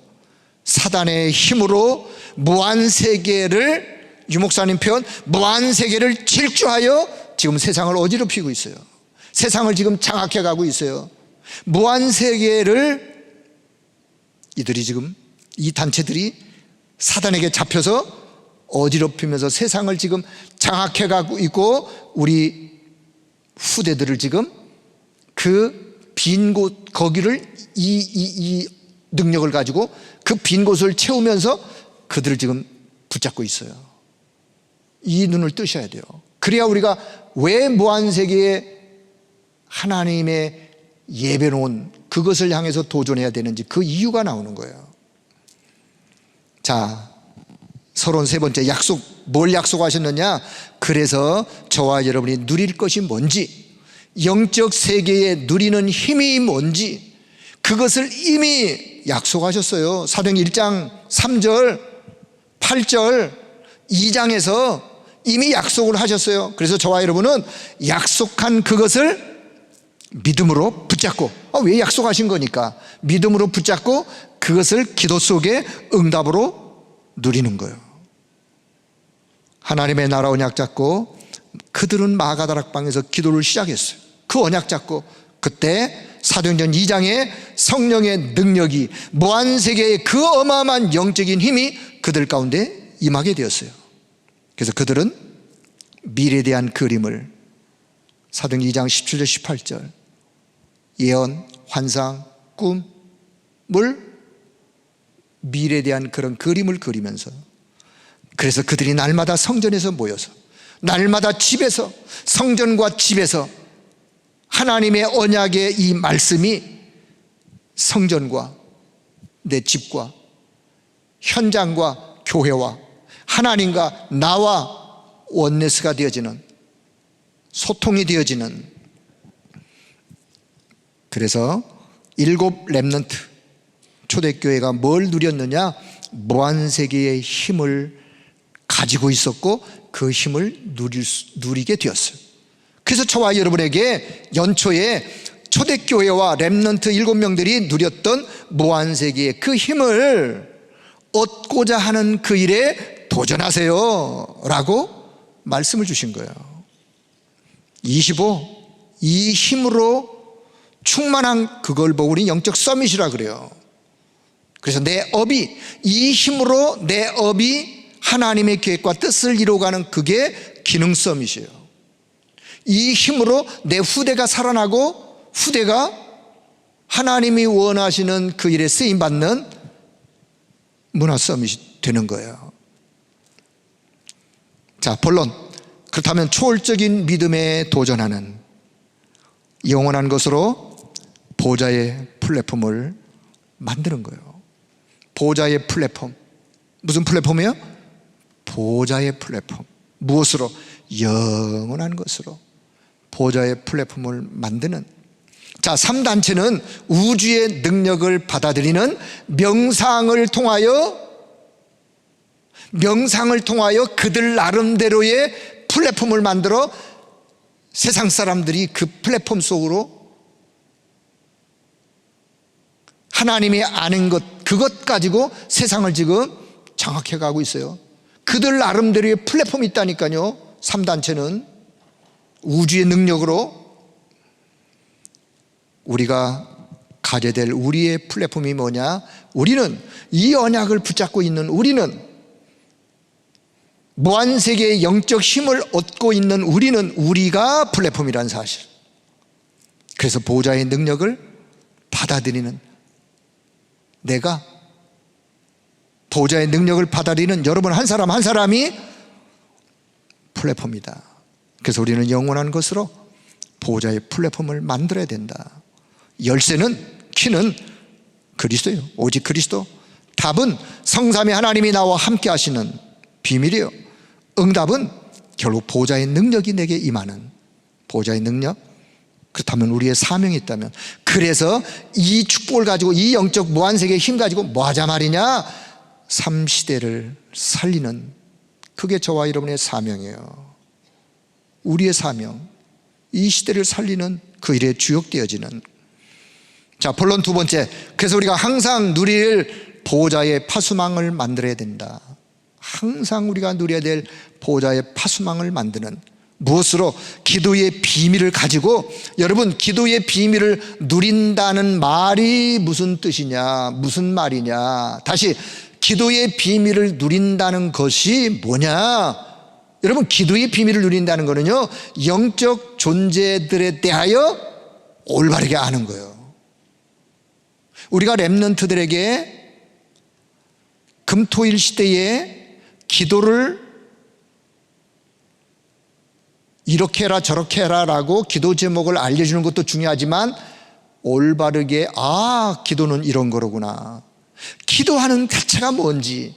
사단의 힘으로 무한세계를, 유목사님 표현, 무한세계를 질주하여 지금 세상을 어지럽히고 있어요. 세상을 지금 장악해 가고 있어요. 무한세계를 이들이 지금, 이 단체들이 사단에게 잡혀서 어지럽히면서 세상을 지금 장악해 가고 있고, 우리 후대들을 지금 그 빈 곳, 거기를 이 능력을 가지고 그 빈 곳을 채우면서 그들을 지금 붙잡고 있어요. 이 눈을 뜨셔야 돼요. 그래야 우리가 왜 무한세계에 하나님의 예배놓은 그것을 향해서 도전해야 되는지, 그 이유가 나오는 거예요. 자, 33번째 약속, 뭘 약속하셨느냐? 그래서 저와 여러분이 누릴 것이 뭔지, 영적 세계에 누리는 힘이 뭔지, 그것을 이미 약속하셨어요. 사도행 1장 3절 8절 2장에서 이미 약속을 하셨어요. 그래서 저와 여러분은 약속한 그것을 믿음으로 붙잡고, 왜 약속하신 거니까 믿음으로 붙잡고 그것을 기도 속에 응답으로 누리는 거예요. 하나님의 나라 언약 잡고 그들은 마가다락방에서 기도를 시작했어요. 그 언약 잡고 그때 사도행전 2장에 성령의 능력이, 무한세계의 그 어마어마한 영적인 힘이 그들 가운데 임하게 되었어요. 그래서 그들은 미래에 대한 그림을, 사도행전 2장 17절 18절, 예언, 환상, 꿈을, 미래에 대한 그런 그림을 그리면서, 그래서 그들이 날마다 성전에서 모여서, 날마다 집에서, 성전과 집에서 하나님의 언약의 이 말씀이 성전과 내 집과 현장과 교회와 하나님과 나와 원네스가 되어지는, 소통이 되어지는. 그래서 7 렘넌트 초대교회가 뭘 누렸느냐? 무한세계의 힘을 가지고 있었고 그 힘을 누리게 되었어요. 그래서 저와 여러분에게 연초에 초대교회와 렘넌트 7명들이 누렸던 무한세계의 그 힘을 얻고자 하는 그 일에 도전하세요 라고 말씀을 주신 거예요. 25, 이 힘으로 충만한 그걸 보고 우리 영적 서밋이라 그래요. 그래서 내 업이, 이 힘으로 내 업이 하나님의 계획과 뜻을 이루어가는 그게 기능 서밋이에요. 이 힘으로 내 후대가 살아나고 후대가 하나님이 원하시는 그 일에 쓰임받는 문화 서밋이 되는 거예요. 자, 본론. 그렇다면 초월적인 믿음에 도전하는 영원한 것으로 보좌의 플랫폼을 만드는 거예요. 보좌의 플랫폼. 무슨 플랫폼이에요? 보좌의 플랫폼. 무엇으로? 영원한 것으로 보좌의 플랫폼을 만드는. 자, 3단체는 우주의 능력을 받아들이는 명상을 통하여 그들 나름대로의 플랫폼을 만들어 세상 사람들이 그 플랫폼 속으로 하나님이 아는 것, 그것 가지고 세상을 지금 장악해 가고 있어요. 그들 나름대로의 플랫폼이 있다니까요. 3단체는 우주의 능력으로 우리가 가져야 될 우리의 플랫폼이 뭐냐? 우리는 이 언약을 붙잡고 있는 우리는 무한세계의 영적 힘을 얻고 있는 우리가 플랫폼이라는 사실. 그래서 보좌의 능력을 받아들이는 내가, 보좌의 능력을 받아들이는 여러분 한 사람 한 사람이 플랫폼이다. 그래서 우리는 영원한 것으로 보좌의 플랫폼을 만들어야 된다. 열쇠는, 키는 그리스도예요. 오직 그리스도. 답은 성삼위 하나님이 나와 함께 하시는 비밀이에요. 응답은 결국 보좌의 능력이 내게 임하는 보좌의 능력. 그렇다면 우리의 사명이 있다면, 그래서 이 축복을 가지고 이 영적 무한세계의 힘 가지고 뭐 하자 말이냐? 3시대를 살리는, 그게 저와 여러분의 사명이에요. 우리의 사명, 이 시대를 살리는 그 일에 주역되어지는. 자, 본론 두 번째. 그래서 우리가 항상 누릴 보좌의 파수망을 만들어야 된다. 항상 우리가 누려야 될 보좌의 파수망을 만드는, 무엇으로? 기도의 비밀을 가지고. 여러분, 기도의 비밀을 누린다는 말이 무슨 뜻이냐? 무슨 말이냐? 다시, 기도의 비밀을 누린다는 것이 뭐냐? 여러분, 기도의 비밀을 누린다는 것은요, 영적 존재들에 대하여 올바르게 아는 거예요. 우리가 렘넌트들에게 금토일 시대에 기도를 이렇게 해라 저렇게 해라 라고 기도 제목을 알려주는 것도 중요하지만, 올바르게 기도는 이런 거로구나, 기도하는 자체가 뭔지,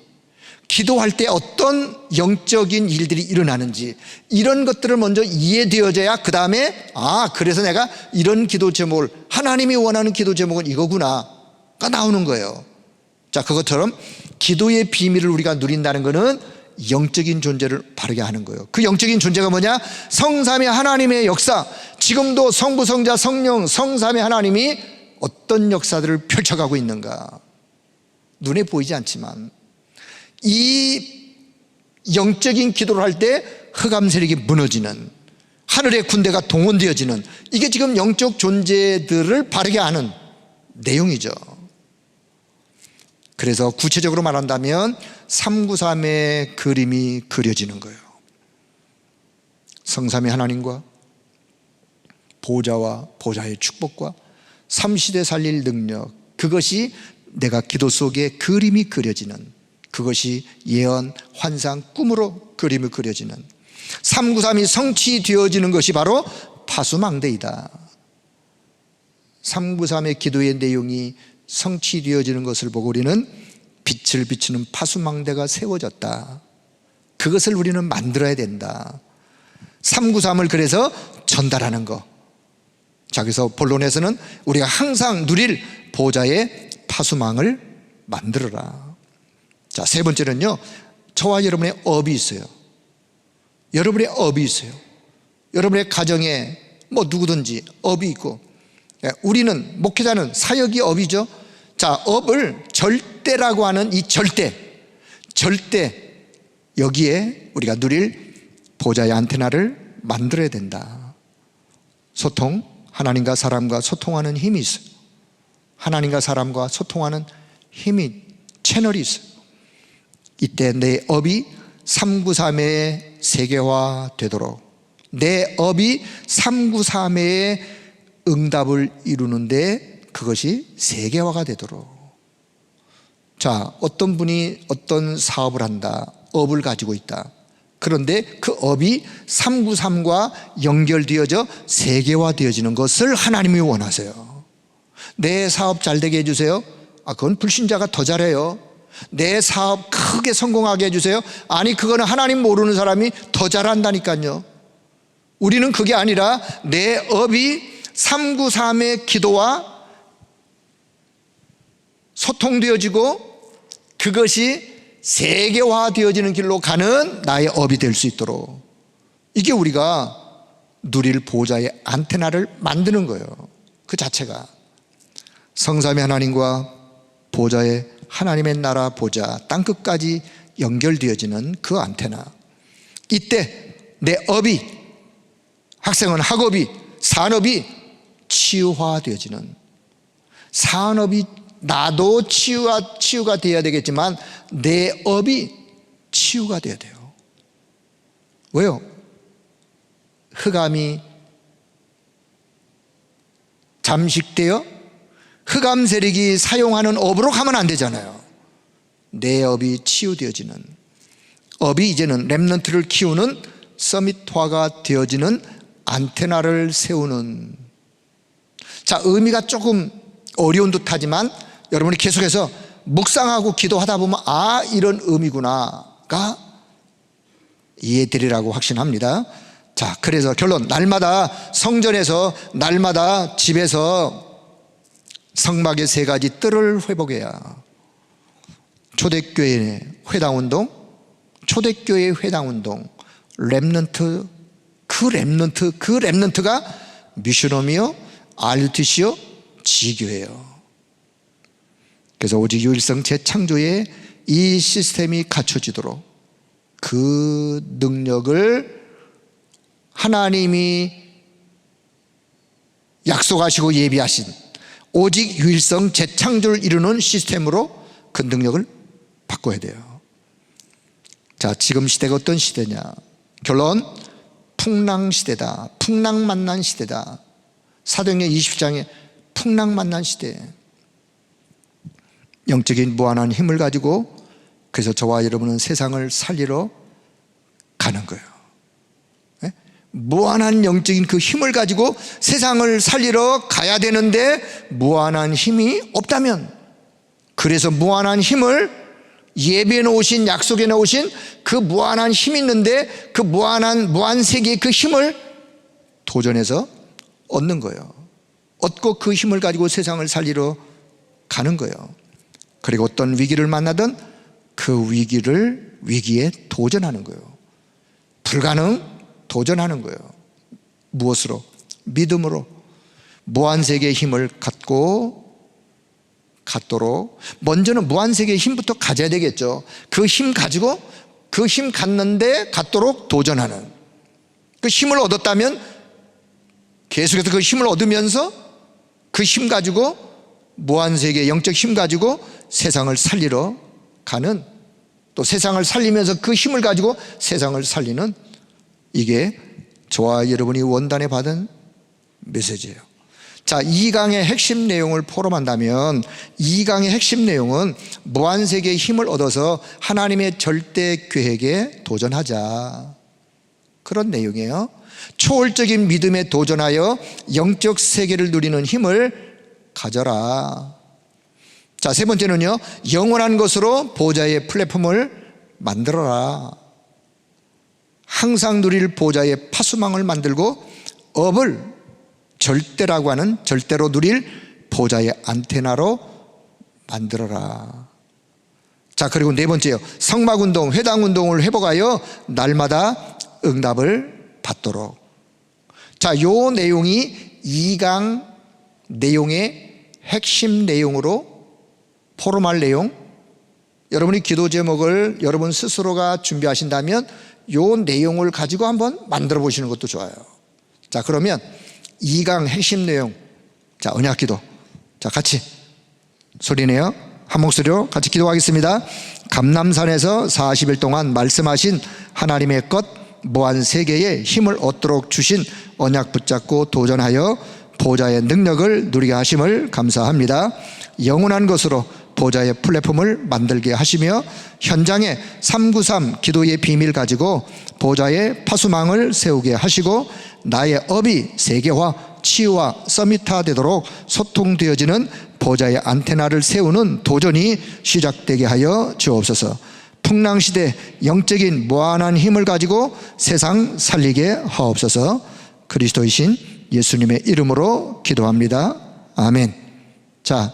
기도할 때 어떤 영적인 일들이 일어나는지, 이런 것들을 먼저 이해되어져야 그 다음에 그래서 내가 이런 기도 제목을, 하나님이 원하는 기도 제목은 이거구나가 나오는 거예요. 자, 그것처럼 기도의 비밀을 우리가 누린다는 것은 영적인 존재를 바르게 하는 거예요. 그 영적인 존재가 뭐냐? 성삼위 하나님의 역사. 지금도 성부, 성자, 성령, 성삼위 하나님이 어떤 역사들을 펼쳐가고 있는가, 눈에 보이지 않지만 이 영적인 기도를 할 때 흑암 세력이 무너지는, 하늘의 군대가 동원되어지는, 이게 지금 영적 존재들을 바르게 하는 내용이죠. 그래서 구체적으로 말한다면 393의 그림이 그려지는 거예요. 성삼위 하나님과 보좌와 보좌의 축복과 3시대 살릴 능력, 그것이 내가 기도 속에 그림이 그려지는, 그것이 예언, 환상, 꿈으로 그림이 그려지는, 393이 성취되어지는 것이 바로 파수망대이다. 393의 기도의 내용이 성취되어지는 것을 보고 우리는 빛을 비추는 파수망대가 세워졌다. 그것을 우리는 만들어야 된다. 393을 그래서 전달하는 것. 자, 그래서 본론에서는 우리가 항상 누릴 보좌의 파수망을 만들어라. 자, 세 번째는요, 저와 여러분의 업이 있어요. 여러분의 업이 있어요. 여러분의 가정에 누구든지 업이 있고, 우리는, 목회자는 사역이 업이죠. 자, 업을 절대라고 하는 이 절대, 여기에 우리가 누릴 보좌의 안테나를 만들어야 된다. 소통, 하나님과 사람과 소통하는 힘이 있어요. 하나님과 사람과 소통하는 힘이, 채널이 있어요. 이때 내 업이 393의 세계화 되도록, 내 업이 393의 응답을 이루는데 그것이 세계화가 되도록. 자, 어떤 분이 어떤 사업을 한다, 업을 가지고 있다. 그런데 그 업이 393과 연결되어져 세계화되어지는 것을 하나님이 원하세요. 내 사업 잘 되게 해주세요. 그건 불신자가 더 잘해요. 내 사업 크게 성공하게 해주세요. 아니, 그거는 하나님 모르는 사람이 더 잘한다니까요. 우리는 그게 아니라 내 업이 393의 기도와 소통되어지고 그것이 세계화되어지는 길로 가는 나의 업이 될 수 있도록, 이게 우리가 누릴 보좌의 안테나를 만드는 거예요. 그 자체가 성삼위 하나님과 보좌의 하나님의 나라 보좌 땅끝까지 연결되어지는 그 안테나. 이때 내 업이, 학생은 학업이, 산업이 치유화되어지는, 산업이 나도 치유가 되어야 되겠지만 내 업이 치유가 되어야 돼요. 왜요? 흑암이 잠식되어 흑암 세력이 사용하는 업으로 가면 안 되잖아요. 내 업이 치유되어지는, 업이 이제는 렘넌트를 키우는 서밋화가 되어지는 안테나를 세우는. 자, 의미가 조금 어려운 듯하지만 여러분이 계속해서 묵상하고 기도하다 보면 이런 의미구나가 이해되리라고 확신합니다. 자, 그래서 결론, 날마다 성전에서, 날마다 집에서 성막의 세 가지 뜰을 회복해야, 초대교회 회당운동, 초대교회 회당운동, 렘넌트, 그 렘넌트가 미션홈이요, RUTC요, 지교예요. 그래서 오직 유일성 재창조의 이 시스템이 갖춰지도록 그 능력을 하나님이 약속하시고 예비하신 오직 유일성 재창조를 이루는 시스템으로 그 능력을 바꿔야 돼요. 자, 지금 시대가 어떤 시대냐? 결론, 풍랑 시대다. 풍랑 만난 시대다. 사도행전 20장에 풍랑 만난 시대. 영적인 무한한 힘을 가지고, 그래서 저와 여러분은 세상을 살리러 가는 거예요. 네? 무한한 영적인 그 힘을 가지고 세상을 살리러 가야 되는데 무한한 힘이 없다면, 그래서 무한한 힘을 예배에 놓으신, 약속에 놓으신 그 무한한 힘이 있는데 그 무한 세계의 그 힘을 도전해서 얻는 거예요. 얻고 그 힘을 가지고 세상을 살리러 가는 거예요. 그리고 어떤 위기를 만나든 그 위기에 도전하는 거예요. 불가능, 도전하는 거예요. 무엇으로? 믿음으로. 무한세계의 힘을 갖도록 먼저는 무한세계의 힘부터 가져야 되겠죠. 그 힘 가지고, 그 힘 갖도록 도전하는, 그 힘을 얻었다면 계속해서 그 힘을 얻으면서 그 힘 가지고, 무한세계의 영적 힘 가지고 세상을 살리러 가는, 또 세상을 살리면서 그 힘을 가지고 세상을 살리는, 이게 저와 여러분이 원단에 받은 메시지예요. 자, 2강의 핵심 내용을 포럼한다면 2강의 핵심 내용은 무한세계의 힘을 얻어서 하나님의 절대 계획에 도전하자, 그런 내용이에요. 초월적인 믿음에 도전하여 영적 세계를 누리는 힘을 가져라. 자, 세 번째는요, 영원한 것으로 보좌의 플랫폼을 만들어라. 항상 누릴 보좌의 파수망을 만들고 업을 절대라고 하는, 절대로 누릴 보좌의 안테나로 만들어라. 자, 그리고 네 번째요, 성막운동, 회당운동을 회복하여 날마다 응답을 받도록. 자, 요 내용이 2강 내용의 핵심 내용으로 포럼할 내용, 여러분이 기도 제목을 여러분 스스로가 준비하신다면 요 내용을 가지고 한번 만들어 보시는 것도 좋아요. 자, 그러면 2강 핵심 내용, 자, 언약기도, 자, 같이 소리내요. 한 목소리로 같이 기도하겠습니다. 감람산에서 40일 동안 말씀하신 하나님의 것 무한 세계에 힘을 얻도록 주신 언약 붙잡고 도전하여 보좌의 능력을 누리게 하심을 감사합니다. 영원한 것으로 보좌의 플랫폼을 만들게 하시며 현장에 393 기도의 비밀 가지고 보좌의 파수망을 세우게 하시고 나의 업이 세계화, 치유와 서밋화 되도록 소통되어지는 보좌의 안테나를 세우는 도전이 시작되게 하여 주옵소서. 풍랑시대 영적인 무한한 힘을 가지고 세상 살리게 하옵소서. 그리스도이신 예수님의 이름으로 기도합니다. 아멘. 자,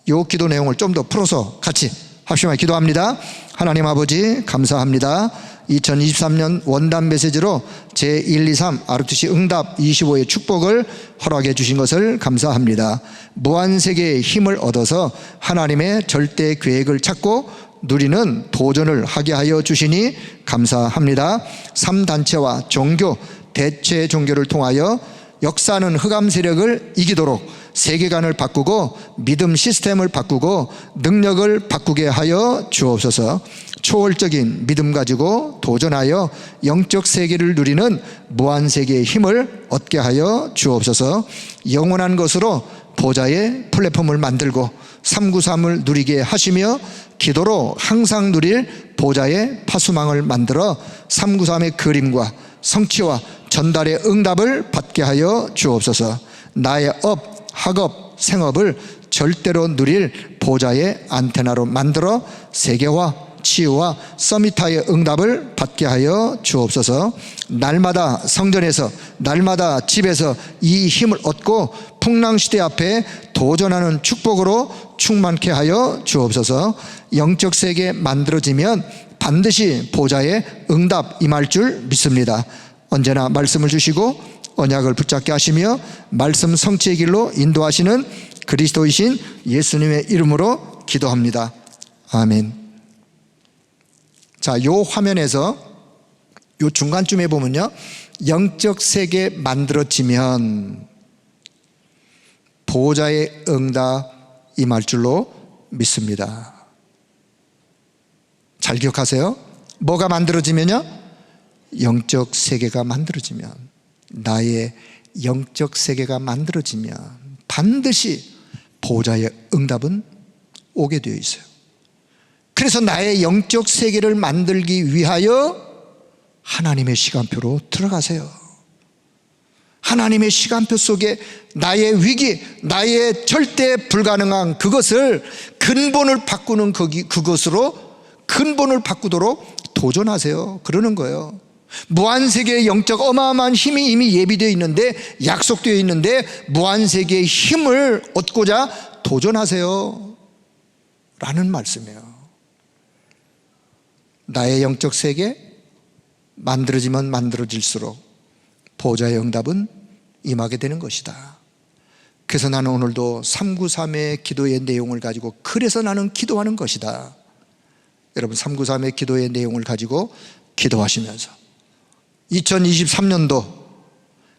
요 기도 내용을 좀 더 풀어서 같이 합심하여 기도합니다. 하나님 아버지 감사합니다. 2023년 원단 메시지로 제123 RUTC 응답 25의 축복을 허락해 주신 것을 감사합니다. 무한세계의 힘을 얻어서 하나님의 절대 계획을 찾고 누리는 도전을 하게 하여 주시니 감사합니다. 3단체와 종교, 대체 종교를 통하여 역사하는 흑암 세력을 이기도록 세계관을 바꾸고 믿음 시스템을 바꾸고 능력을 바꾸게 하여 주옵소서. 초월적인 믿음 가지고 도전하여 영적 세계를 누리는 무한세계의 힘을 얻게 하여 주옵소서. 영원한 것으로 보좌의 플랫폼을 만들고 393을 누리게 하시며 기도로 항상 누릴 보좌의 파수망을 만들어 393의 그림과 성취와 전달의 응답을 받게 하여 주옵소서. 나의 업, 학업, 생업을 절대로 누릴 보좌의 안테나로 만들어 세계화, 치유와 서밋화의 응답을 받게 하여 주옵소서. 날마다 성전에서 날마다 집에서 이 힘을 얻고 풍랑시대 앞에 도전하는 축복으로 충만케 하여 주옵소서. 영적 세계 만들어지면 반드시 보좌의 응답 임할 줄 믿습니다. 언제나 말씀을 주시고 언약을 붙잡게 하시며 말씀 성취의 길로 인도하시는 그리스도이신 예수님의 이름으로 기도합니다. 아멘. 자, 요 화면에서 요 중간쯤에 보면요, 영적 세계 만들어지면 보호자의 응답 임할 줄로 믿습니다. 잘 기억하세요. 뭐가 만들어지면요? 영적 세계가 만들어지면, 나의 영적 세계가 만들어지면 반드시 보호자의 응답은 오게 되어 있어요. 그래서 나의 영적 세계를 만들기 위하여 하나님의 시간표로 들어가세요. 하나님의 시간표 속에 나의 위기, 나의 절대 불가능한 그것을 근본을 바꾸는 그것으로 근본을 바꾸도록 도전하세요. 그러는 거예요. 무한세계의 영적 어마어마한 힘이 이미 예비되어 있는데, 약속되어 있는데 무한세계의 힘을 얻고자 도전하세요 라는 말씀이에요. 나의 영적 세계 만들어지면 만들어질수록 보호자의 응답은 임하게 되는 것이다. 그래서 나는 오늘도 393의 기도의 내용을 가지고, 그래서 나는 기도하는 것이다. 여러분, 393의 기도의 내용을 가지고 기도하시면서 2023년도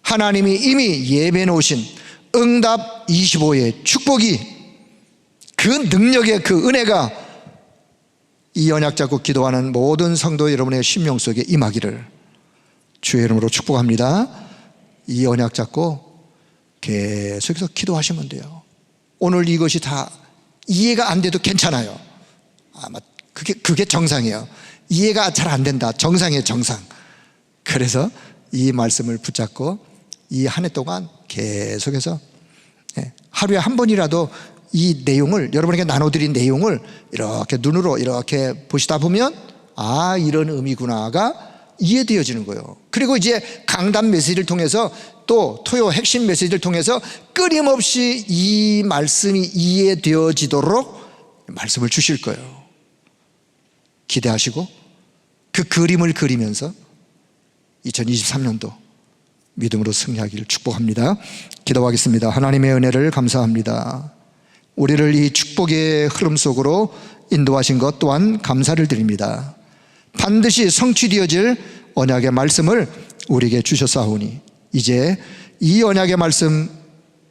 하나님이 이미 예배해 놓으신 응답 25의 축복이, 그 능력의 그 은혜가 이 언약 잡고 기도하는 모든 성도 여러분의 심령 속에 임하기를 주의 이름으로 축복합니다. 이 언약 잡고 계속해서 기도하시면 돼요. 오늘 이것이 다 이해가 안 돼도 괜찮아요. 아마 그게 정상이에요. 이해가 잘 안 된다, 정상이에요, 정상. 그래서 이 말씀을 붙잡고 이 한 해 동안 계속해서 하루에 한 번이라도 이 내용을, 여러분에게 나눠드린 내용을 이렇게 눈으로 이렇게 보시다 보면, 아, 이런 의미구나가 이해되어지는 거예요. 그리고 이제 강단 메시지를 통해서, 또 토요 핵심 메시지를 통해서 끊임없이 이 말씀이 이해되어지도록 말씀을 주실 거예요. 기대하시고 그 그림을 그리면서 2023년도 믿음으로 승리하기를 축복합니다. 기도하겠습니다. 하나님의 은혜를 감사합니다. 우리를 이 축복의 흐름 속으로 인도하신 것 또한 감사를 드립니다. 반드시 성취되어질 언약의 말씀을 우리에게 주셨사오니, 이제 이 언약의 말씀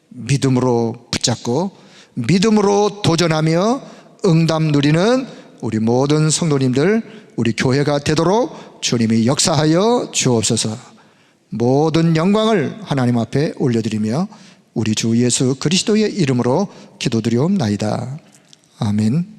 믿음으로 붙잡고 믿음으로 도전하며 응답 누리는 우리 모든 성도님들, 우리 교회가 되도록 주님이 역사하여 주옵소서. 모든 영광을 하나님 앞에 올려드리며 우리 주 예수 그리스도의 이름으로 기도드리옵나이다. 아멘.